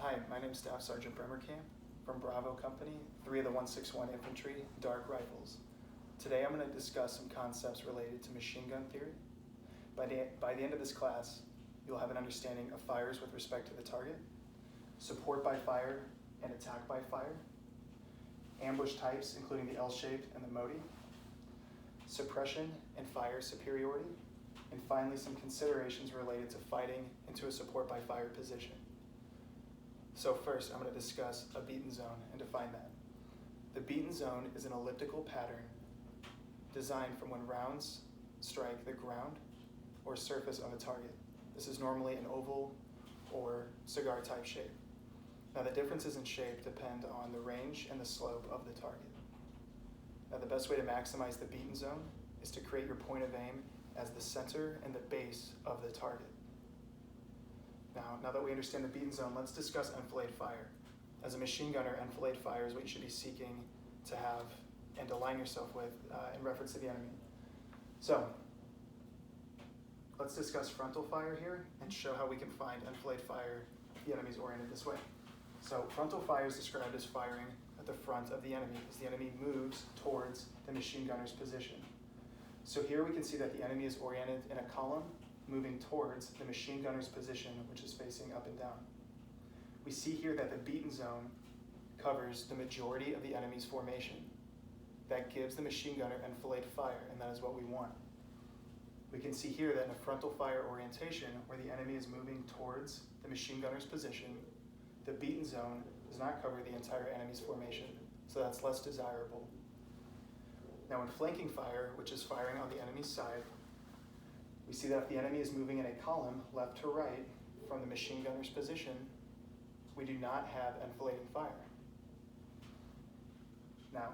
Hi, my name is Staff Sergeant Bremerkamp from Bravo Company, 3 of the 161 Infantry, Dark Rifles. Today I'm going to discuss some concepts related to machine gun theory. By the end of this class, you'll have an understanding of fires with respect to the target, support by fire and attack by fire, ambush types including the L-shaped and the Motti, suppression and fire superiority, and finally some considerations related to fighting into a support by fire position. So first, I'm going to discuss a beaten zone and define that. The beaten zone is an elliptical pattern designed from when rounds strike the ground or surface of a target. This is normally an oval or cigar type shape. Now the differences in shape depend on the range and the slope of the target. Now the best way to maximize the beaten zone is to create your point of aim as the center and the base of the target. Now that we understand the beaten zone, let's discuss enfilade fire. As a machine gunner, enfilade fire is what you should be seeking to have and to align yourself with in reference to the enemy. So, let's discuss frontal fire here and show how we can find enfilade fire if the enemy is oriented this way. So, frontal fire is described as firing at the front of the enemy as the enemy moves towards the machine gunner's position. So here we can see that the enemy is oriented in a column moving towards the machine gunner's position, which is facing up and down. We see here that the beaten zone covers the majority of the enemy's formation. That gives the machine gunner enfilade fire, and that is what we want. We can see here that in a frontal fire orientation, where the enemy is moving towards the machine gunner's position, the beaten zone does not cover the entire enemy's formation, so that's less desirable. Now in flanking fire, which is firing on the enemy's side, we see that if the enemy is moving in a column left to right from the machine gunner's position, we do not have enfilading fire. Now,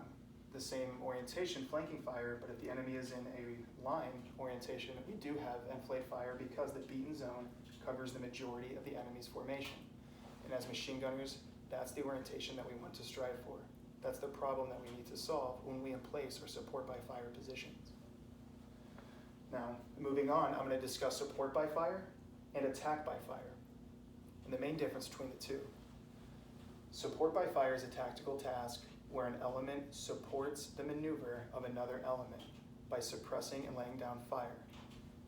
the same orientation, flanking fire, but if the enemy is in a line orientation, we do have enfilade fire because the beaten zone covers the majority of the enemy's formation. And as machine gunners, that's the orientation that we want to strive for. That's the problem that we need to solve when we emplace our support by fire positions. Now, moving on, I'm going to discuss support by fire and attack by fire, and the main difference between the two. Support by fire is a tactical task where an element supports the maneuver of another element by suppressing and laying down fire.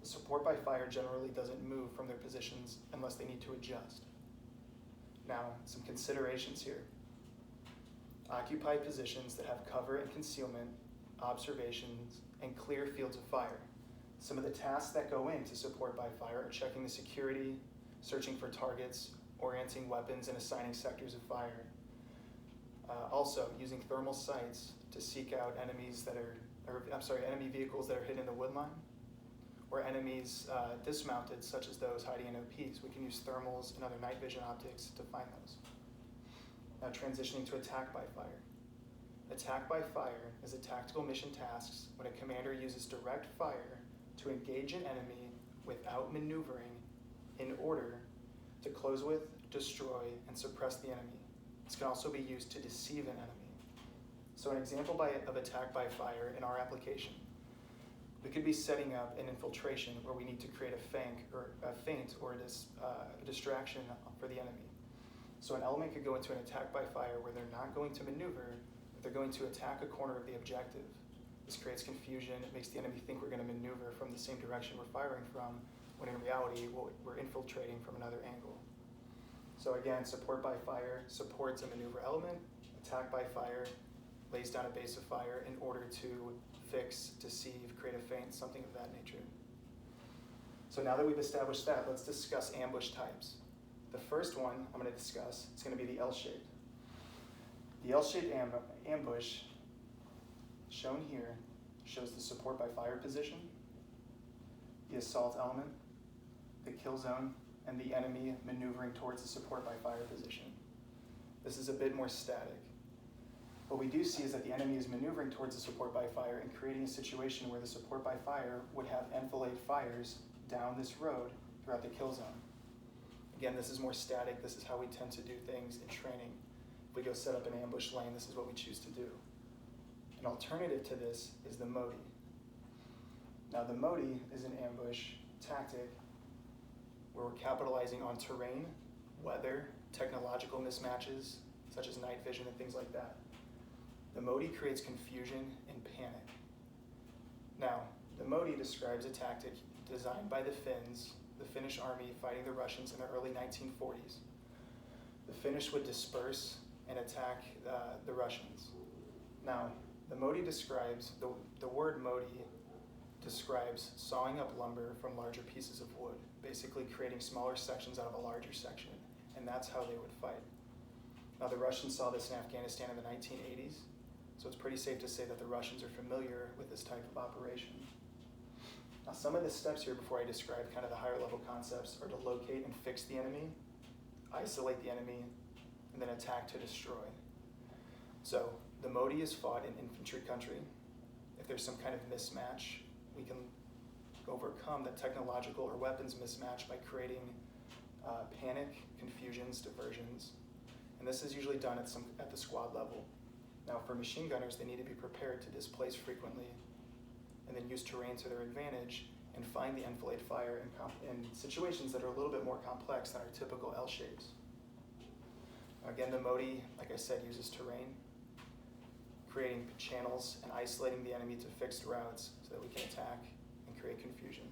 The support by fire generally doesn't move from their positions unless they need to adjust. Now, some considerations here. Occupy positions that have cover and concealment, observations, and clear fields of fire. Some of the tasks that go into support by fire are checking the security, searching for targets, orienting weapons, and assigning sectors of fire. Also, using thermal sights to seek out enemy vehicles that are hidden in the wood line, or enemies dismounted, such as those hiding in OPs. We can use thermals and other night vision optics to find those. Now transitioning to attack by fire. Attack by fire is a tactical mission task when a commander uses direct fire to engage an enemy without maneuvering in order to close with, destroy, and suppress the enemy. This can also be used to deceive an enemy. So an example of attack by fire in our application, we could be setting up an infiltration where we need to create a feint or a distraction for the enemy. So an element could go into an attack by fire where they're not going to maneuver, but they're going to attack a corner of the objective. This creates confusion. It makes the enemy think we're going to maneuver from the same direction we're firing from, when in reality, we're infiltrating from another angle. So again, support by fire supports a maneuver element. Attack by fire lays down a base of fire in order to fix, deceive, create a feint, something of that nature. So now that we've established that, let's discuss ambush types. The first one I'm going to discuss is going to be the L-shaped. The L-shaped ambush shown here shows the support by fire position, the assault element, the kill zone, and the enemy maneuvering towards the support by fire position. This is a bit more static. What we do see is that the enemy is maneuvering towards the support by fire and creating a situation where the support by fire would have enfilade fires down this road throughout the kill zone. Again, this is more static. This is how we tend to do things in training. If we go set up an ambush lane, this is what we choose to do. An alternative to this is the Motti. Now the Motti is an ambush tactic where we're capitalizing on terrain weather, technological mismatches, such as night vision and things like that. The Motti creates confusion and panic. Now, the Motti describes a tactic designed by the Finns, the Finnish army fighting the Russians in the early 1940s. The Finnish would disperse and attack the Russians. Now, the Motti describes, the word Motti describes sawing up lumber from larger pieces of wood, basically creating smaller sections out of a larger section, and that's how they would fight. Now, the Russians saw this in Afghanistan in the 1980s, so it's pretty safe to say that the Russians are familiar with this type of operation. Now, some of the steps here before I describe kind of the higher level concepts are to locate and fix the enemy, isolate the enemy, and then attack to destroy. So the Motti is fought in infantry country. If there's some kind of mismatch, we can overcome that technological or weapons mismatch by creating panic, confusions, diversions. And this is usually done at the squad level. Now for machine gunners, they need to be prepared to displace frequently and then use terrain to their advantage and find the enfilade fire in situations that are a little bit more complex than our typical L shapes. Again, the Motti, like I said, uses terrain, creating channels and isolating the enemy to fixed routes so that we can attack and create confusion.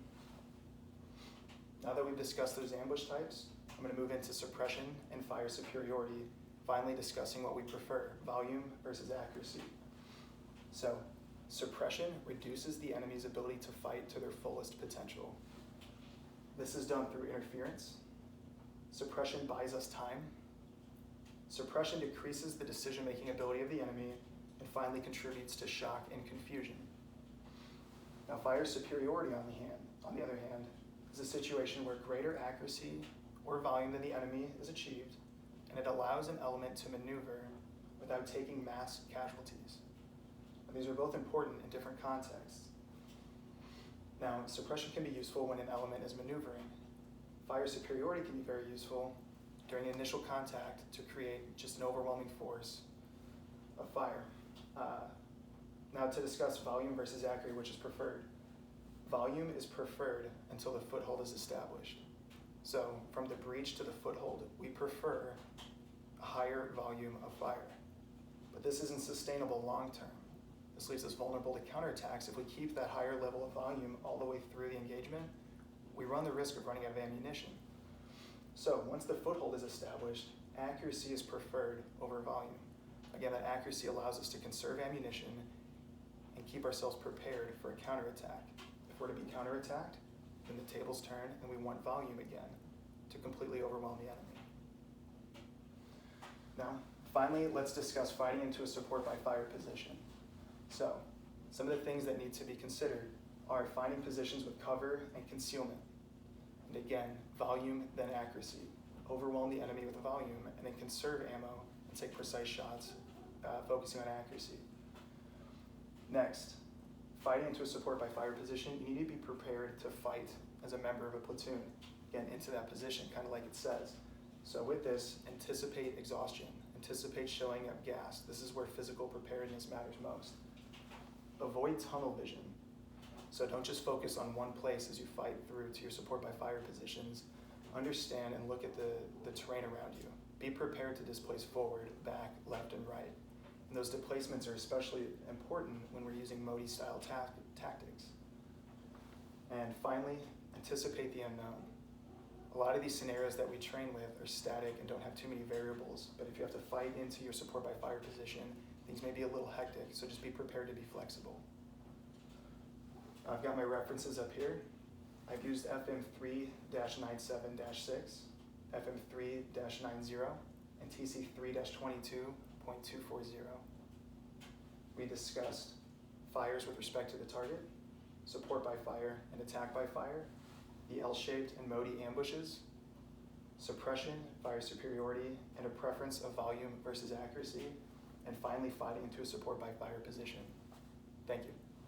Now that we've discussed those ambush types, I'm going to move into suppression and fire superiority, finally discussing what we prefer, volume versus accuracy. So, suppression reduces the enemy's ability to fight to their fullest potential. This is done through interference. Suppression buys us time. Suppression decreases the decision-making ability of the enemy and finally contributes to shock and confusion. Now, fire superiority, on the other hand, is a situation where greater accuracy or volume than the enemy is achieved, and it allows an element to maneuver without taking mass casualties. And these are both important in different contexts. Now, suppression can be useful when an element is maneuvering. Fire superiority can be very useful during initial contact to create just an overwhelming force of fire. Now to discuss volume versus accuracy, which is preferred. Volume is preferred until the foothold is established. So from the breach to the foothold, we prefer a higher volume of fire. But this isn't sustainable long term. This leaves us vulnerable to counterattacks. If we keep that higher level of volume all the way through the engagement, we run the risk of running out of ammunition. So once the foothold is established, accuracy is preferred over volume. Again, that accuracy allows us to conserve ammunition and keep ourselves prepared for a counterattack. If we're to be counterattacked, then the tables turn and we want volume again to completely overwhelm the enemy. Now, finally, let's discuss fighting into a support by fire position. So, some of the things that need to be considered are finding positions with cover and concealment. And again, volume, then accuracy. Overwhelm the enemy with volume and then conserve ammo and take precise shots, focusing on accuracy. Next, fighting into a support by fire position, you need to be prepared to fight as a member of a platoon. Again, into that position, kind of like it says. So with this, anticipate exhaustion, anticipate showing up gassed. This is where physical preparedness matters most. Avoid tunnel vision. So don't just focus on one place as you fight through to your support by fire positions. Understand and look at the terrain around you. Be prepared to displace forward, back, left, and right. And those displacements are especially important when we're using Motti-style tactics. And finally, anticipate the unknown. A lot of these scenarios that we train with are static and don't have too many variables, but if you have to fight into your support by fire position, things may be a little hectic, so just be prepared to be flexible. I've got my references up here. I've used FM 3-97-6, FM 3-90, and TC 3-22.240. We discussed fires with respect to the target, support by fire and attack by fire, the L-shaped and Motti ambushes, suppression, fire superiority, and a preference of volume versus accuracy, and finally fighting into a support by fire position. Thank you.